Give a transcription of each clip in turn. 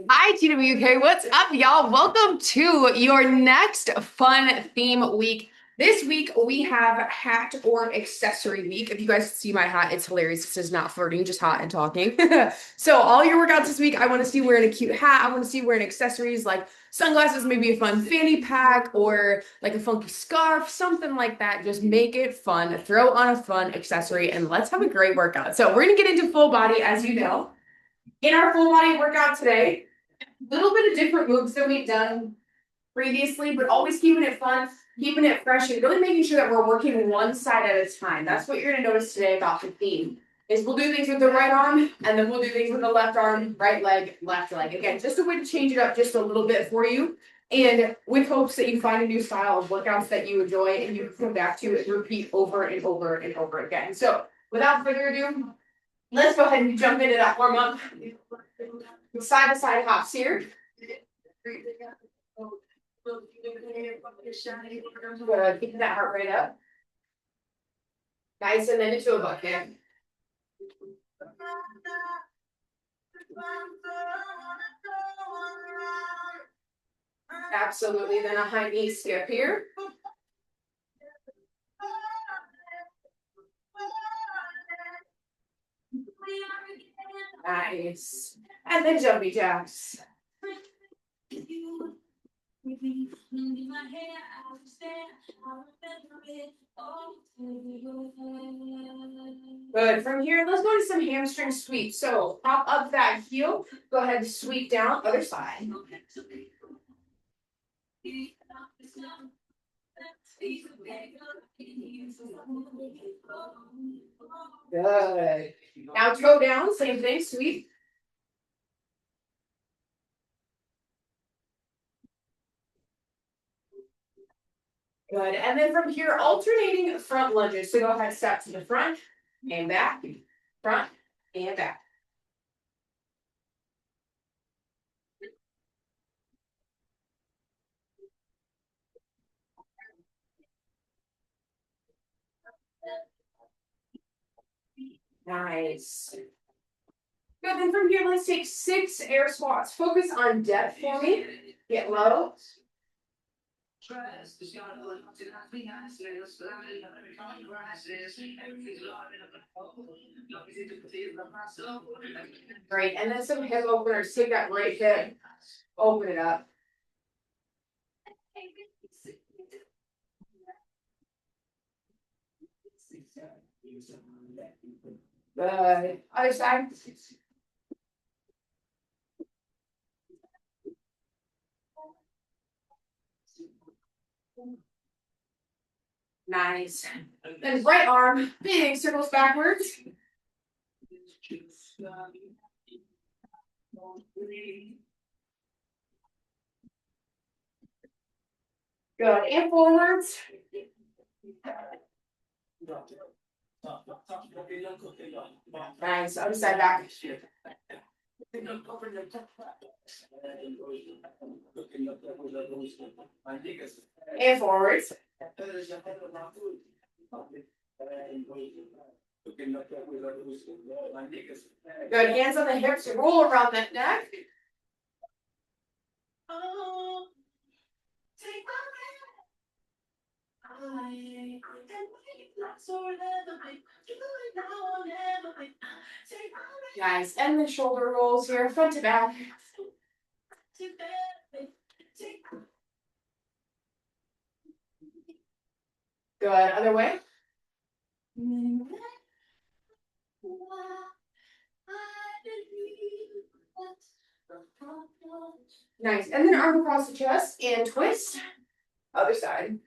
Hi, TWK. What's up, y'all? Welcome to your next fun theme week. This week we have hat or accessory week. If you guys see my hat, it's hilarious. This is not flirting, just hot and talking. So all your workouts this week, I want to see you wearing a cute hat. I want to see you wearing accessories like sunglasses, maybe a fun fanny pack or like a funky scarf, something like that. Just make it fun. Throw on a fun accessory and let's have a great workout. So we're gonna get into full body, as you know. In our full body workout today, little bit of different moves that we've done previously, but always keeping it fun, keeping it fresh, and really making sure that we're working one side at a time. That's what you're gonna notice today about the theme. Is we'll do things with the right arm, and then we'll do things with the left arm, right leg, left leg. Again, just a way to change it up just a little bit for you. And with hopes that you find a new style of workouts that you enjoy and you can come back to and repeat over and over and over again. So without further ado, let's go ahead and jump into that warm up. Side to side hops here. Good. Keep that heart rate up. Nice, and then into a bucket. Absolutely. Then a high knee skip here. Nice. And then jumpy jacks. Good. From here, let's go to some hamstring sweeps. So pop up that heel. Go ahead and sweep down, other side. Good. Now toe down, same thing, sweep. Good. And then from here, alternating front lunges. So go ahead, step to the front and back, front and back. Nice. Good. Then from here, let's take 6 air squats. Focus on depth for me. Get low. Great. And then some hip openers. Take that right hip, open it up. Good. Other side. Nice. Then right arm, big circles backwards. Good. And forwards. Nice. Other side back. And forwards. Good. Hands on the hips. Roll around that neck. Nice. And the shoulder rolls here, front to back. Good. Other way. Nice. And then arm across the chest and twist. Other side.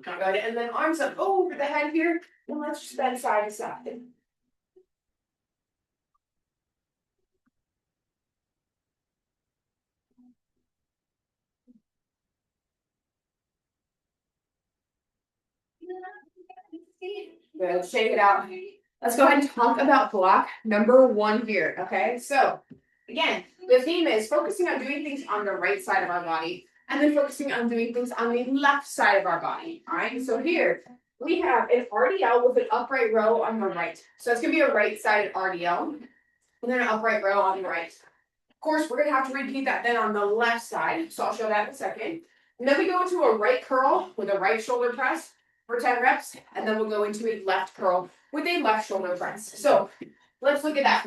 Good. And then arms up over the head here. And let's just bend side to side. Good. Shake it out. Let's go ahead and talk about block number 1 here. Okay. So Again, the theme is focusing on doing things on the right side of our body and then focusing on doing things on the left side of our body. All right, so here we have an RDL with an upright row on the right. So it's going to be a right-sided RDL and then an upright row on the right. Of course, we're going to have to repeat that then on the left side. So I'll show that in a second. And then we go into a right curl with a right shoulder press for 10 reps. And then we'll go into a left curl with a left shoulder press. So let's look at that.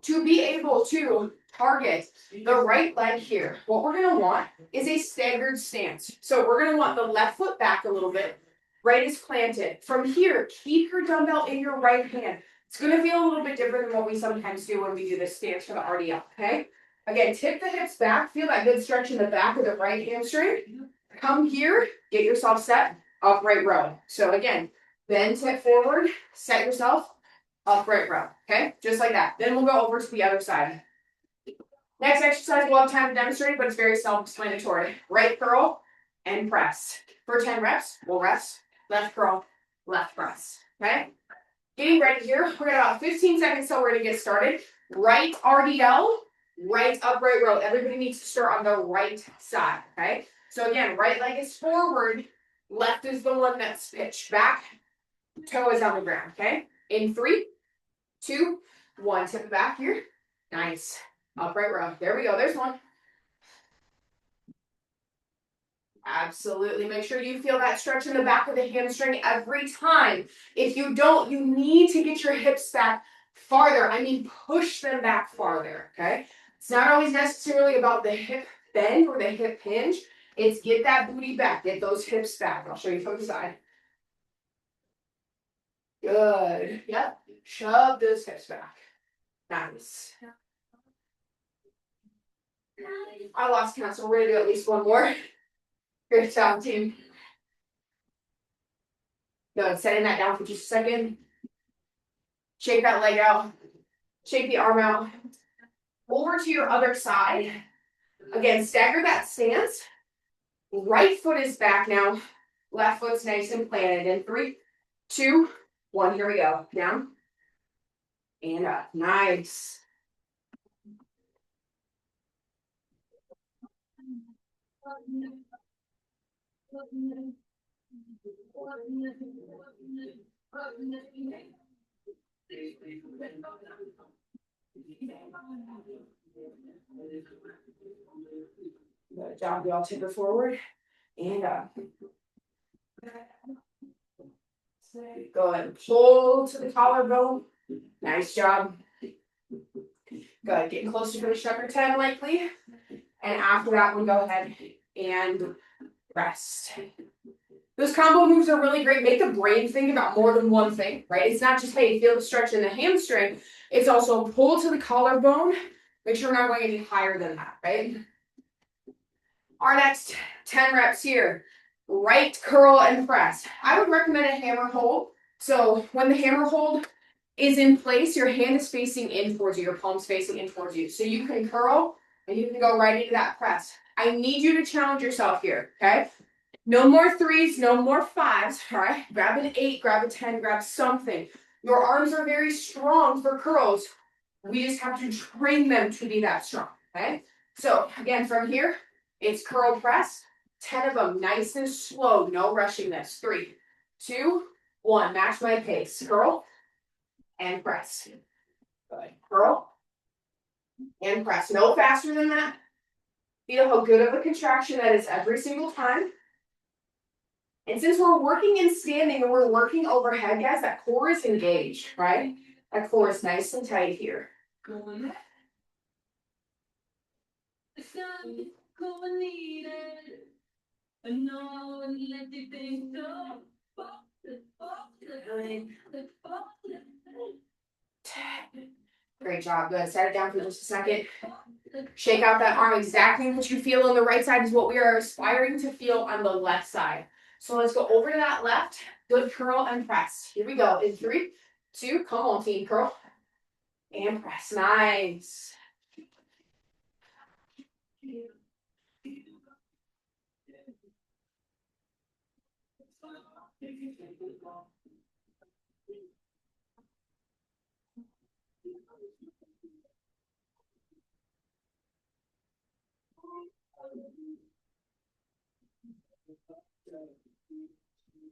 To be able to target the right leg here, what we're going to want is a staggered stance. So we're going to want the left foot back a little bit. Right is planted. From here, keep your dumbbell in your right hand. It's going to feel a little bit different than what we sometimes do when we do this stance for the RDL, okay? Again, tip the hips back. Feel that good stretch in the back of the right hamstring. Come here, get yourself set, upright row. So again, bend tip forward, set yourself, upright row, okay? Just like that. Then we'll go over to the other side. Next exercise, we'll have time to demonstrate, but it's very self-explanatory. Right curl and press. For 10 reps, we'll rest, left curl, left press, okay? Getting ready here, we're gonna about 15 seconds till we're gonna get started. Right RDL, right upright row. Everybody needs to start on the right side, okay? So again, right leg is forward, left is the one that's pitched back, toe is on the ground, okay? In 3, 2, 1, tip it back here. Nice. Upright row. There we go. There's one. Absolutely. Make sure you feel that stretch in the back of the hamstring every time. If you don't, you need to get your hips back farther. I mean, push them back farther, okay? It's not always necessarily about the hip bend or the hip hinge. It's get that booty back. Get those hips back. I'll show you from the side. Good. Yep. Shove those hips back. Nice. I lost count, so we're going to do at least one more. Great job, team. Good. Setting that down for just a second. Shake that leg out. Shake the arm out. Over to your other side. Again, stagger that stance. Right foot is back now. Left foot's nice and planted. In 3, 2, 1. Here we go. Down. And up. Nice. Good job. We all tip it forward and up. Go ahead and pull to the collarbone. Nice job. Good. Getting close to finish up your 10 likely. And after that, we'll go ahead and rest. Those combo moves are really great. Make the brain think about more than one thing, right? It's not just, hey, feel the stretch in the hamstring. It's also pull to the collarbone. Make sure we're not going any higher than that, right? Our next 10 reps here. Right curl and press. I would recommend a hammer hold. So when the hammer hold is in place, your hand is facing in towards you, your palm's facing in towards you. So you can curl and you can go right into that press. I need you to challenge yourself here, okay? No more 3s, no more 5s, all right? Grab an 8, grab a 10, grab something. Your arms are very strong for curls. We just have to train them to be that strong, okay? So again, from here, it's curl press. 10 of them, nice and slow, no rushing this. 3, 2, 1, match my pace. Curl and press. Good. Curl and press. No faster than that. Feel how good of a contraction that is every single time. And since we're working in standing and we're working overhead, guys, that core is engaged, right? That core is nice and tight here. Great job. Good. Set it down for just a second. Shake out that arm. Exactly what you feel on the right side is what we are aspiring to feel on the left side. So let's go over to that left. Good curl and press. Here we go. In 3, 2, come on, team. Curl and press. Nice.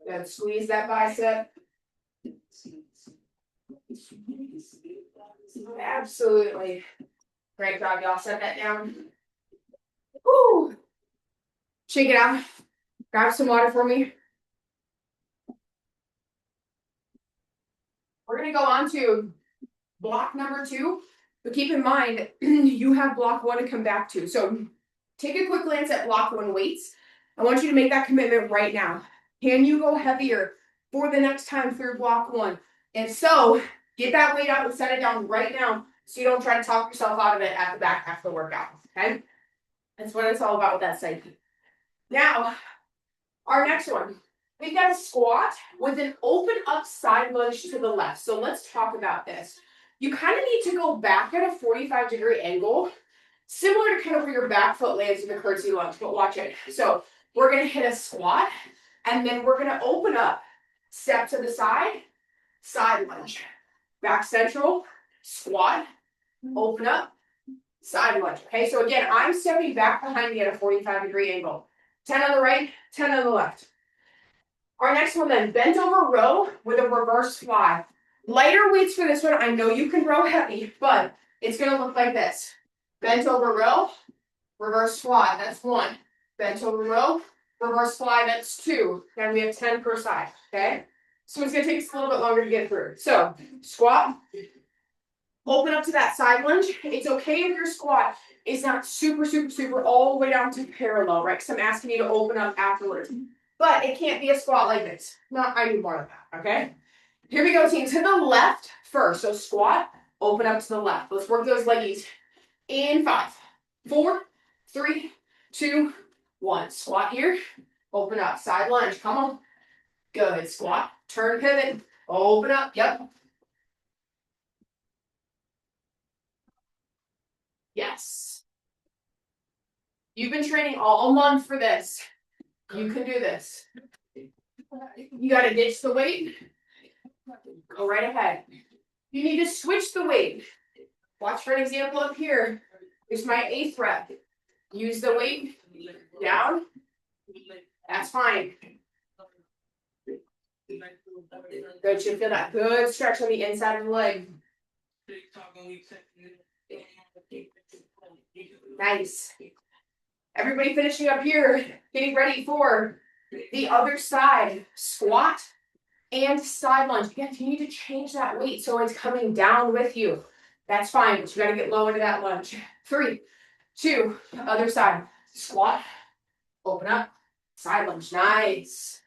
Good. Squeeze that bicep. Absolutely. Great job, y'all. Set that down. Woo. Shake it out. Grab some water for me. We're going to go on to block number 2. But keep in mind, you have block 1 to come back to. So take a quick glance at block 1 weights. I want you to make that commitment right now. Can you go heavier for the next time through block 1? If so, get that weight out and set it down right now so you don't try to talk yourself out of it at the back after the workout. Okay? That's what it's all about with that psyche. Now, our next one. We've got a squat with an open up side lunge to the left. So let's talk about this. You kind of need to go back at a 45-degree angle, similar to kind of where your back foot lands in the curtsy lunge, but watch it. So we're going to hit a squat, and then we're going to open up, step to the side, side lunge. Back central, squat, open up, side lunge. Okay, so again, I'm stepping back behind me at a 45-degree angle. 10 on the right, 10 on the left. Our next one then, bent over row with a reverse fly. Lighter weights for this one. I know you can row heavy, but it's going to look like this. Bent over row, reverse fly. That's 1. Bent over row, reverse fly. That's 2. Then we have 10 per side. Okay? So it's going to take us a little bit longer to get through. So squat, open up to that side lunge. It's okay if your squat is not super all the way down to parallel, right? Because I'm asking you to open up afterwards. But it can't be a squat like this. Not I need more of that, okay? Here we go, team. To the left first. So squat, open up to the left. Let's work those leggies. In 5, 4, 3, 2, 1. Squat here. Open up. Side lunge. Come on. Good. Squat. Turn, pivot. Open up. Yep. Yes. You've been training all month for this. You can do this. You got to ditch the weight. Go right ahead. You need to switch the weight. Watch for an example up here. Here's my 8th rep. Use the weight down. That's fine. Good. You feel that good stretch on the inside of the leg. Nice. Everybody finishing up here, getting ready for the other side. Squat and side lunge. Again, you need to change that weight so it's coming down with you. That's fine, but you got to get low into that lunge. 3, 2, other side. Squat, open up, side lunge. Nice.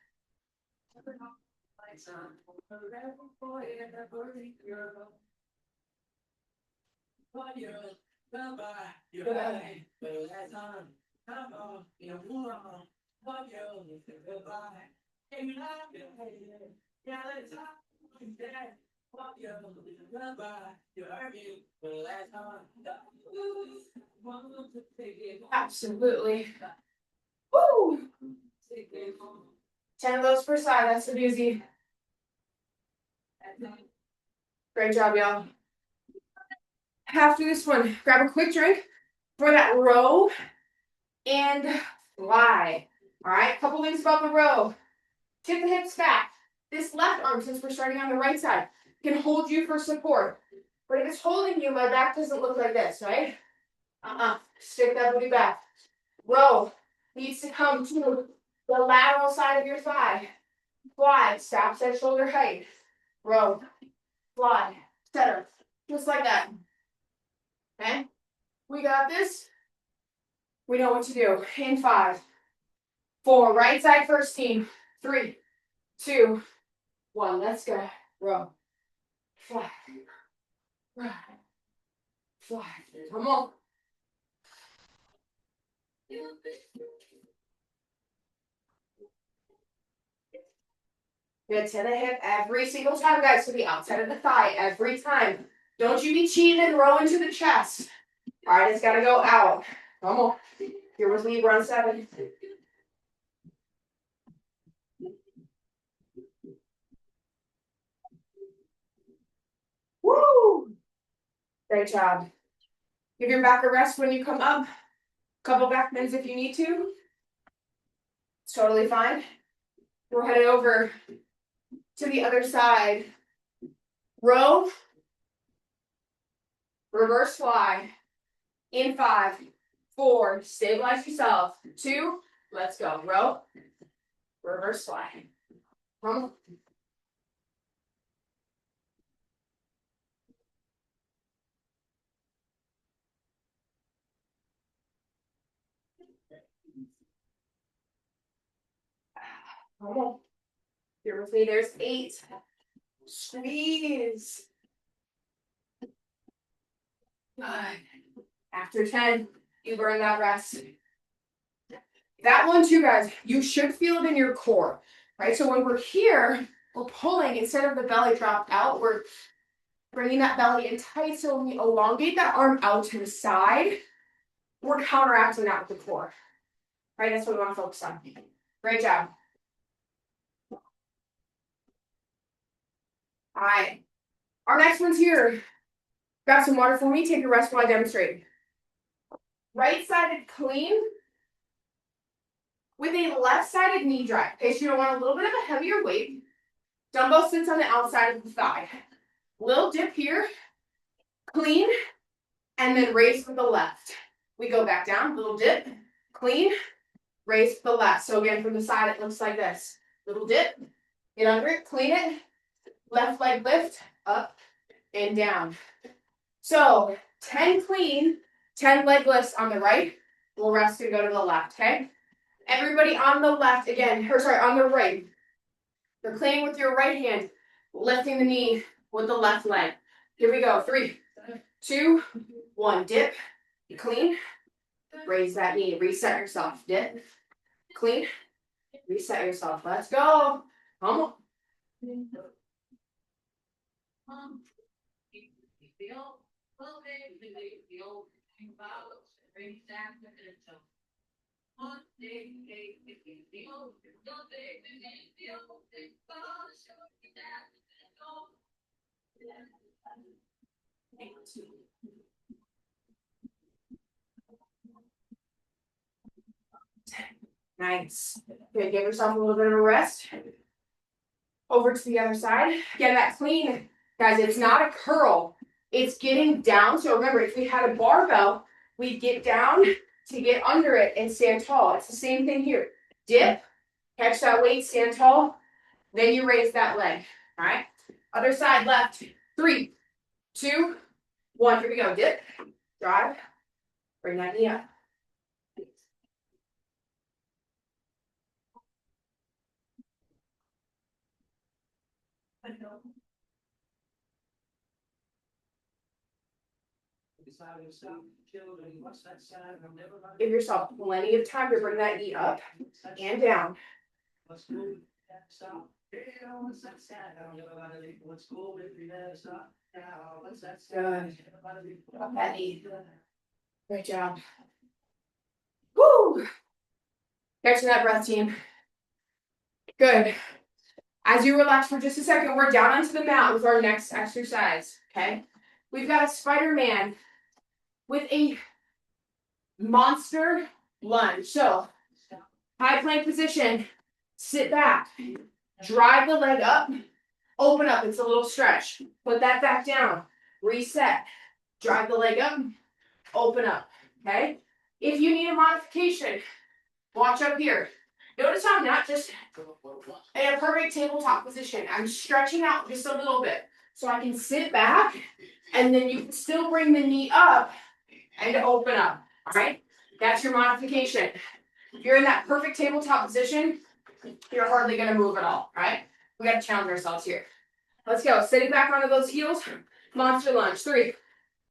Absolutely. Woo! 10 of those per side. That's a doozy. Great job, y'all. After this one, grab a quick drink for that row and fly. All right, a couple things about the row. Tip the hips back. This left arm, since we're starting on the right side, can hold you for support. But if it's holding you, my back doesn't look like this, right? Stick that booty back. Row needs to come to the lateral side of your thigh. Fly, stops at shoulder height. Row, fly, center. Just like that. Okay? We got this. We know what to do. In 5, 4, right side first, team. 3, 2, 1. Let's go. Row. Fly. Right. Fly. Come on. Good to the hip every single time, guys, to the outside of the thigh every time. Don't you be cheating and row into the chest. All right, it's got to go out. Come on. Here with me, run 7. Woo! Great job. Give your back a rest when you come up. Couple back bends if you need to. It's totally fine. We're headed over to the other side. Row, reverse fly. In 5, 4, stabilize yourself. 2, let's go. Row, reverse fly. Come on. Come on. Here with me, there's 8. Squeeze. Good. After 10, you burn that rest. That one too, guys, you should feel it in your core, right? So when we're here, we're pulling, instead of the belly dropped out, we're bringing that belly in tight. So when we elongate that arm out to the side, we're counteracting that with the core, right? That's what we want to focus on. Great job. All right. Our next one's here. Grab some water for me. Take a rest while I demonstrate. Right-sided clean with a left-sided knee drive. Okay, so you're gonna want a little bit of a heavier weight. Dumbbell sits on the outside of the thigh. Little dip here, clean, and then raise with the left. We go back down, little dip, clean, raise with the left. So again, from the side, it looks like this. Little dip, get under it, clean it, left leg lift, up and down. So 10 clean, 10 leg lifts on the right. We'll rest and go to the left, okay? Everybody on the left again, or sorry, on the right. You're cleaning with your right hand, lifting the knee with the left leg. Here we go. 3, 2, 1. Dip, clean, raise that knee, reset yourself. Dip, clean, reset yourself. Let's go. Come on. Nice. Good. Give yourself a little bit of a rest. Over to the other side. Get that clean. Guys, it's not a curl. It's getting down. So remember, if we had a barbell, we'd get down to get under it and stand tall. It's the same thing here. Dip, catch that weight, stand tall. Then you raise that leg. All right. Other side, left. 3, 2, 1. Here we go. Dip, drive, bring that knee up. Give yourself plenty of time to bring that knee up and down. Good. Drop that knee. Great job. Woo! Catching that breath, team. Good. As you relax for just a second, we're down onto the mat with our next exercise, okay? We've got a Spider-Man with a monster lunge. So, high plank position, sit back, drive the leg up, open up, it's a little stretch. Put that back down, reset, drive the leg up, open up, okay? If you need a modification, watch up here. Notice how I'm not just in a perfect tabletop position. I'm stretching out just a little bit so I can sit back and then you can still bring the knee up and open up, all right? That's your modification. If you're in that perfect tabletop position, you're hardly gonna move at all, right? We gotta challenge ourselves here. Let's go, sitting back onto those heels, monster lunge. 3,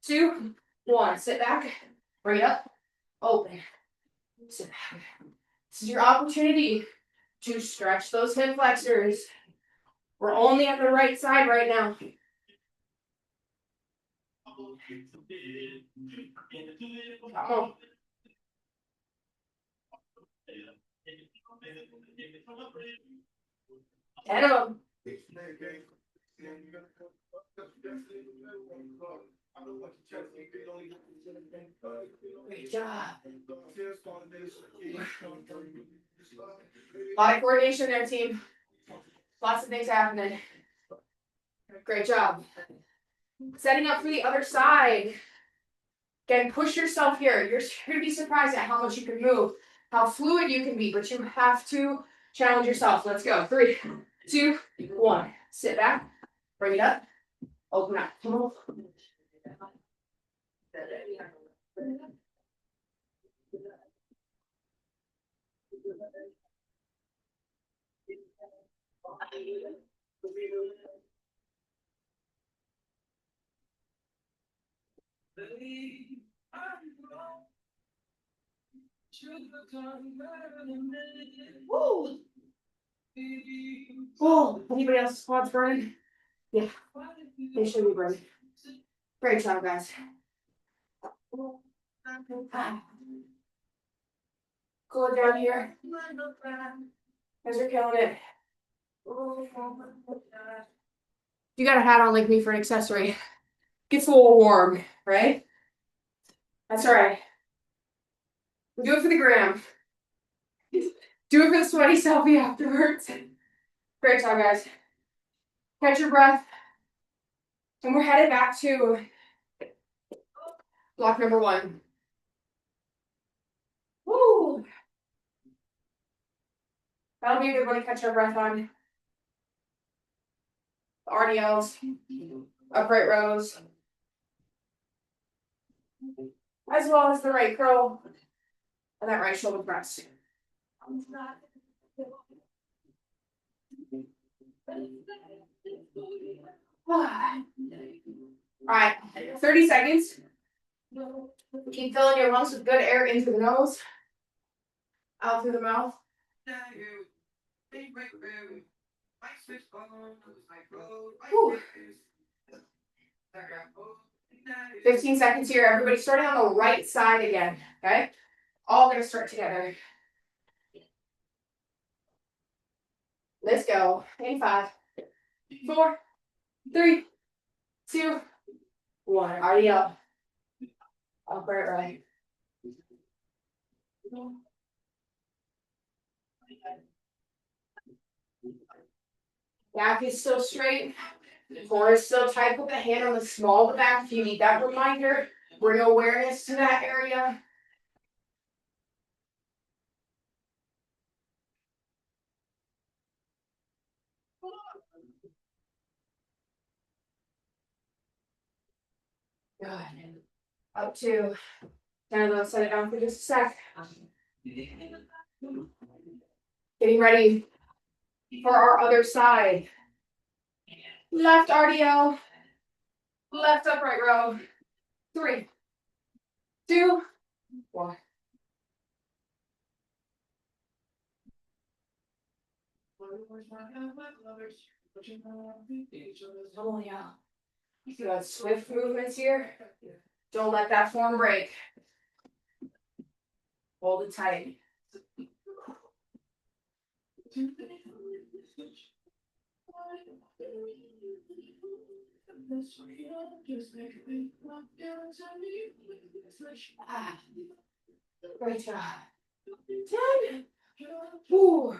2, 1, sit back, bring it up, open, sit back. This is your opportunity to stretch those hip flexors. We're only on the right side right now. Come on. Head up. Great job. A lot of coordination there, team. Lots of things happening. Great job. Setting up for the other side. Again, push yourself here. You're going to be surprised at how much you can move, how fluid you can be, but you have to challenge yourself. Let's go. 3, 2, 1. Sit back. Bring it up. Open up. Come on. Woo. Oh, anybody else's squats burning? Yeah, they should be burning. Great job, guys. Cool it down here. Guys are killing it. You got a hat on like me for an accessory. Gets a little warm, right? That's all right. Do it for the gram. Do it for the sweaty selfie afterwards. Great job, guys. Catch your breath. And we're headed back to block number 1. Woo! That'll be a good one to catch our breath on. The RDLs, upright rows, as well as the right curl and that right shoulder press. All right, 30 seconds. Keep filling your lungs with good air into the nose, out through the mouth. 15 seconds here. Everybody starting on the right side again, okay? All gonna start together. Let's go. In 5, 4, 3, 2, 1. Already up. Upright right. Back is still straight. Core is still tight. Put the hand on the small of the back if you need that reminder. Bring awareness to that area. Good. Up to. Kind of set it down for just a sec. Getting ready for our other side. Left RDL. Left upright row. 3, 2, 1. Oh yeah. You got swift movements here. Don't let that form break. Hold it tight. Great job. 10. Ooh.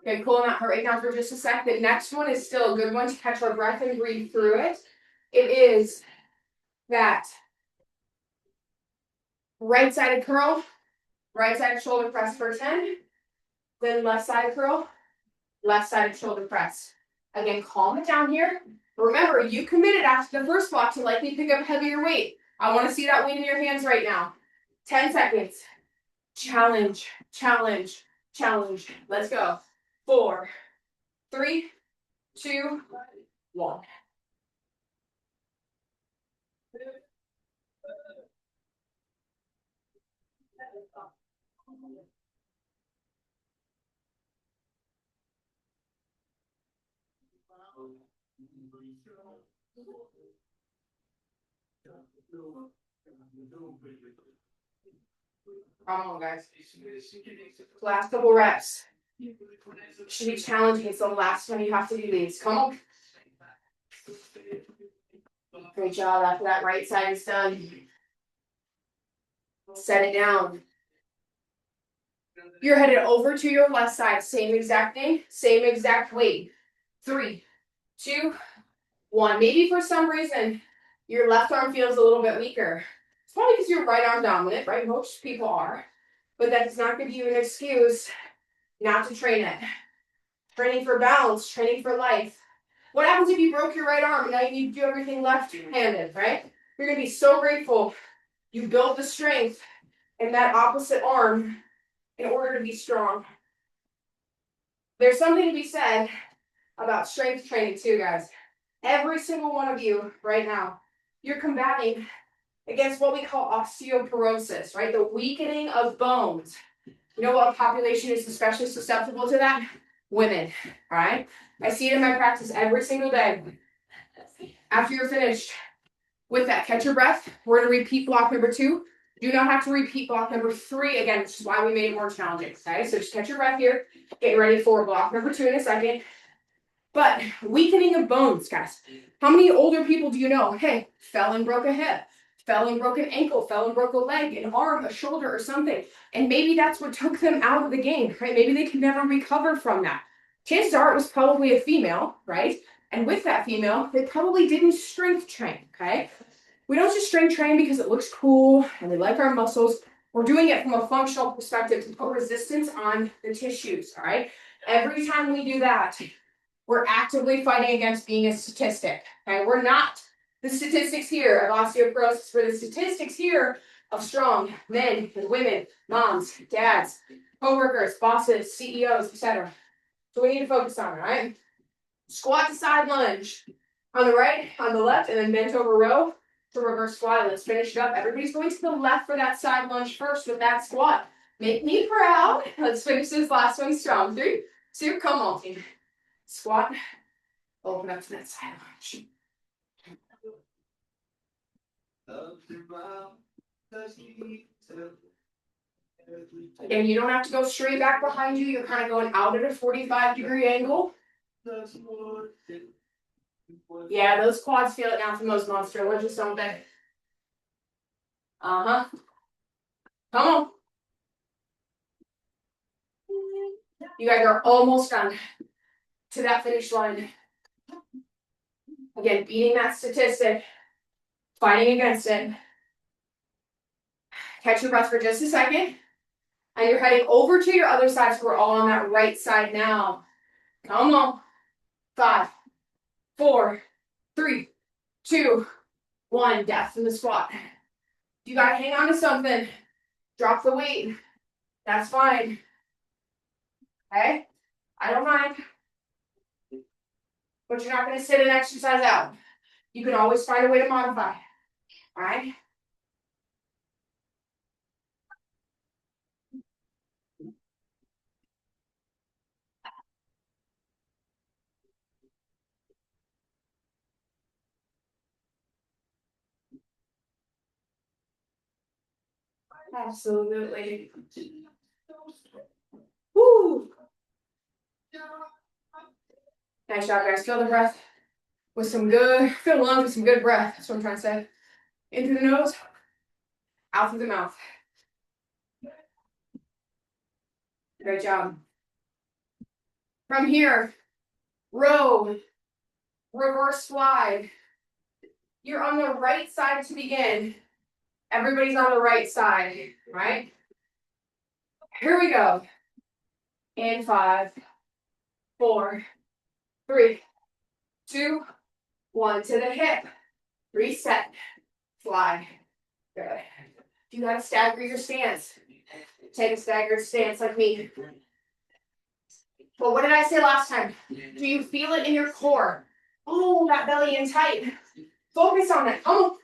Okay, pulling that heart rate down for just a sec. The next one is still a good one to catch our breath and breathe through it. It is that right-sided curl, right-sided shoulder press for 10, then left-sided curl, left-sided shoulder press. Again, calm it down here. Remember, you committed after the first block to likely pick up heavier weight. I want to see that weight in your hands right now. 10 seconds. Challenge, challenge, challenge. Let's go. 4, 3, 2, 1. Come on, guys. Last couple reps. Should be challenging. It's the last time you have to do these. Come on. Great job. After that right side is done, set it down. You're headed over to your left side. Same exact thing, same exact weight. 3, 2, 1. Maybe for some reason your left arm feels a little bit weaker. It's probably because your right arm dominant, right? Most people are. But that does not give you an excuse not to train it. Training for balance, training for life. What happens if you broke your right arm and now you need to do everything left-handed, right? You're going to be so grateful you built the strength in that opposite arm in order to be strong. There's something to be said about strength training too, guys. Every single one of you right now, you're combating against what we call osteoporosis, right? The weakening of bones. You know what population is especially susceptible to that? Women, all right? I see it in my practice every single day. After you're finished with that, catch your breath. We're going to repeat block number 2. Do not have to repeat block number 3 again, which is why we made it more challenging, okay? So just catch your breath here. Get ready for block number 2 in a second. But weakening of bones, guys. How many older people do you know? Hey, fell and broke a hip, fell and broke an ankle, fell and broke a leg, an arm, a shoulder, or something. And maybe that's what took them out of the game, right? Maybe they can never recover from that. Chances are it was probably a female, right? And with that female, they probably didn't strength train, okay? We don't just strength train because it looks cool and we like our muscles. We're doing it from a functional perspective to put resistance on the tissues, all right? Every time we do that, we're actively fighting against being a statistic, okay? We're not the statistics here of osteoporosis. We're the statistics here of strong men and women, moms, dads, coworkers, bosses, CEOs, etc. So we need to focus on, all right? Squat to side lunge. On the right, on the left, and then bent over row to reverse squat. Let's finish it up. Everybody's going to the left for that side lunge first with that squat. Make me proud. Let's finish this last one strong. 3, 2, come on, team. Squat. Open up to that side lunge. Again, you don't have to go straight back behind you. You're kind of going out at a 45-degree angle. Yeah, those quads feel it now from those monster lunges, don't they? Uh-huh. Come on. You guys are almost done to that finish line. Again, beating that statistic, fighting against it. Catch your breath for just a second. And you're heading over to your other side, so we're all on that right side now. Come on. 5, 4, 3, 2, 1. Death in the squat. You gotta hang on to something. Drop the weight. That's fine. Okay? I don't mind. But you're not gonna sit and exercise out. You can always find a way to modify. All right? Absolutely. Woo! Nice job, guys. Fill the breath with some good, fill the lungs with some good breath. That's what I'm trying to say. In through the nose, out through the mouth. Great job. From here, row, reverse slide. You're on the right side to begin. Everybody's on the right side, right? Here we go. In 5, 4, 3, 2, 1. To the hip. Reset. Fly. Good. You gotta stagger your stance. Take a staggered stance like me. But what did I say last time? Do you feel it in your core? Oh, that belly in tight. Focus on it. Oh.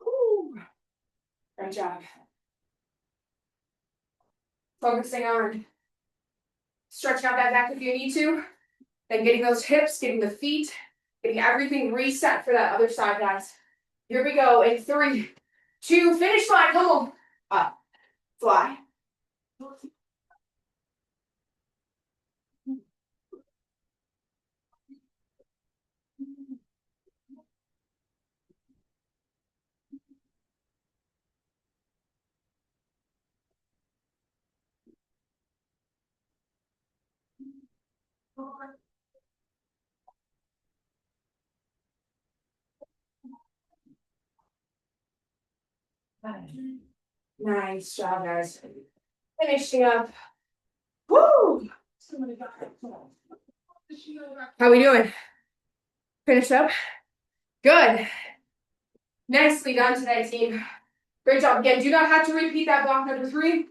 Ooh. Great job. Focusing on stretching out that back if you need to. Then getting those hips, getting the feet, getting everything reset for that other side, guys. Here we go in 3, 2, finish line, come on. Up, fly. Nice job, guys. Finishing up. Woo! How we doing? Finished up? Good. Nicely done today, team. Great job. Again, do not have to repeat that block number 3.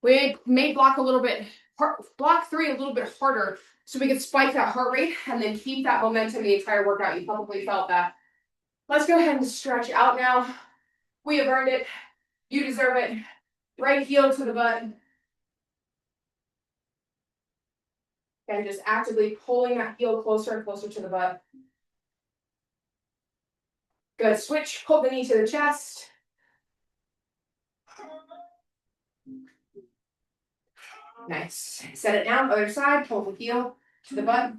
We made block a little bit, block 3 a little bit harder so we can spike that heart rate and then keep that momentum the entire workout. You probably felt that. Let's go ahead and stretch out now. We have earned it. You deserve it. Right heel to the butt. And just actively pulling that heel closer and closer to the butt. Good. Switch. Pull the knee to the chest. Nice. Set it down. Other side. Pull the heel to the butt.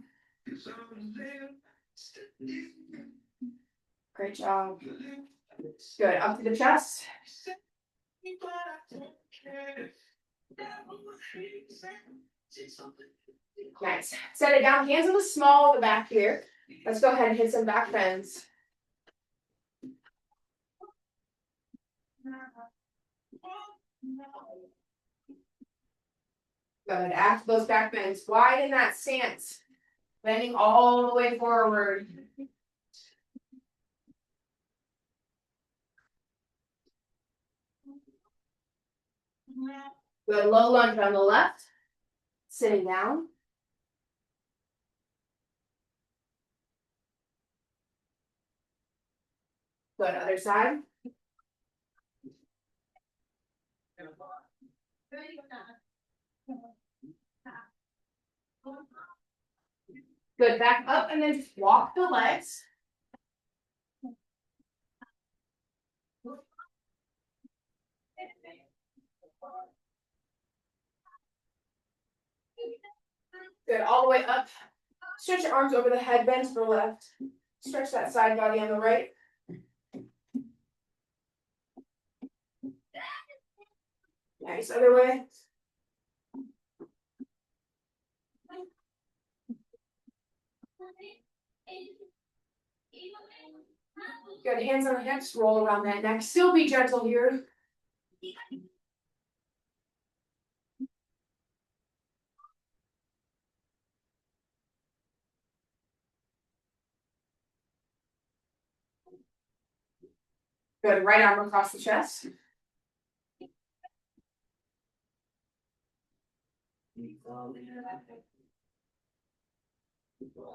Great job. Good. Up to the chest. Nice. Set it down. Hands on the small of the back here. Let's go ahead and hit some back bends. Good. After those back bends, widen that stance. Bending all the way forward. Good. Low lunge on the left. Sitting down. Good. Other side. Good. Back up and then just walk the legs. Good. All the way up. Stretch your arms over the head, bend to the left. Stretch that side body on the right. Nice. Other way. Good. Hands on the hips. Roll around that neck. Still be gentle here. Good. Right arm across the chest.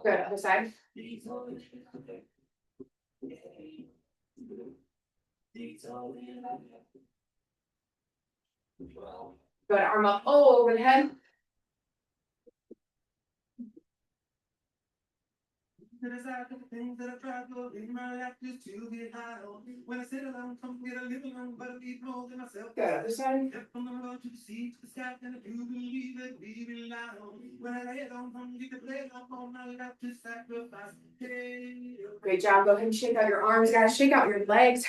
Good. Other side. Good. Arm up all over the head. Good. Other side. Great job. Go ahead and shake out your arms, guys. Shake out your legs.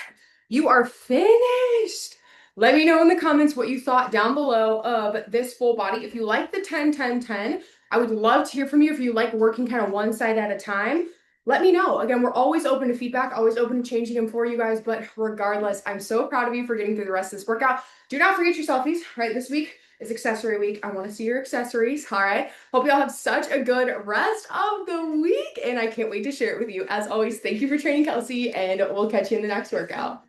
You are finished. Let me know in the comments what you thought down below of this full body. If you like the 10-10-10, I would love to hear from you. If you like working kind of one side at a time, let me know. Again, we're always open to feedback, always open to changing them for you guys. But regardless, I'm so proud of you for getting through the rest of this workout. Do not forget your selfies, right? This week is accessory week. I want to see your accessories. All right. Hope y'all have such a good rest of the week. And I can't wait to share it with you. As always, thank you for training, Kelsey, and we'll catch you in the next workout.